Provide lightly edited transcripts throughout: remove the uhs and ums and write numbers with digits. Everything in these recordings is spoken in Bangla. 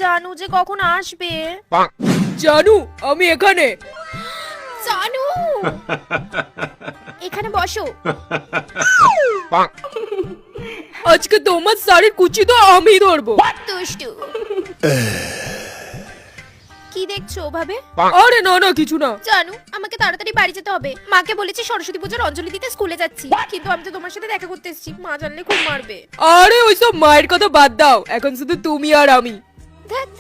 জানু যে কখন আসবে? জানু আমি এখানে। জানু এখানে বসো। আজকে তোমার শাড়ির কুচি তো আমি ধরবো। দুষ্টু। কি দেখছো ওভাবে? আরে না না কিছু না। জানু আমাকে তাড়াতাড়ি বাড়ি যেতে হবে। মাকে বলেছি সরস্বতী পূজার অঞ্জলি দিতে স্কুলে যাচ্ছি, কিন্তু আমি তো তোমার সাথে দেখা করতে এসেছি। মা জানলে খুব মারবে। আরে ওইসব মায়ের কথা বাদ দাও, এখন শুধু তুমি আর আমি। ধ্যাৎ।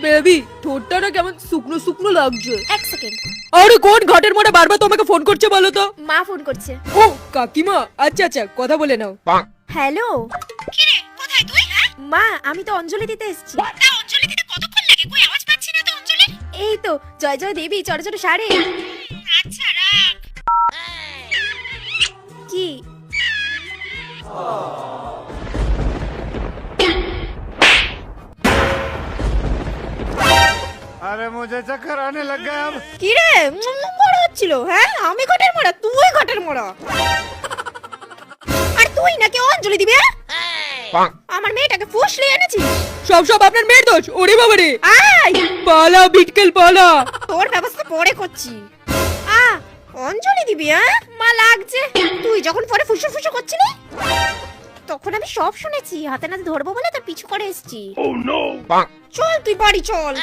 বেবি ঠোঁটটা না কেমন শুকনো শুকনো লাগছে। এক সেকেন্ড। আরে কোন ঘাটের মোড়ে বারবার তোমাকে ফোন করছে বলো তো? মা ফোন করছে। ও কাকিমা, আচ্ছা আচ্ছা কথা বলে নাও। হ্যালো। কি রে, কোথায় তুই? মা আমি তো অঞ্জলি দিতে এসেছি। তা অঞ্জলি দিতে কতক্ষণ লাগে? কই আওয়াজ পাচ্ছি না তো অঞ্জলি। এই তো জয় জয় দেবী চড় চড় সাড়ে। আচ্ছা রাখ। কি? अरे मुझे चक्कर आने लग गया अब। কি রে বড় হচ্ছিল? হ্যাঁ আমি ঘটের মোড়া, তুই ঘটের মোড়া। আর তুই নাকি অঞ্জলি দিবি? আমার মেয়েটাকে ফুসলে এনেছিস। সব সব আপনার মেয়ের দোষ। ওরে বাবা রে, আয় পালা বিটকেল পালা। তোর ব্যবস্থা পরে করছি। অঞ্জলি দিবি? মা লাগছে। তুই যখন পরে ফুসু ফুসু করছিলি তখন আমি সব শুনেছি। হাতে নাতে ধরবো বলে তোর পিছু করে এসেছি। চল তুই বাড়ি চল।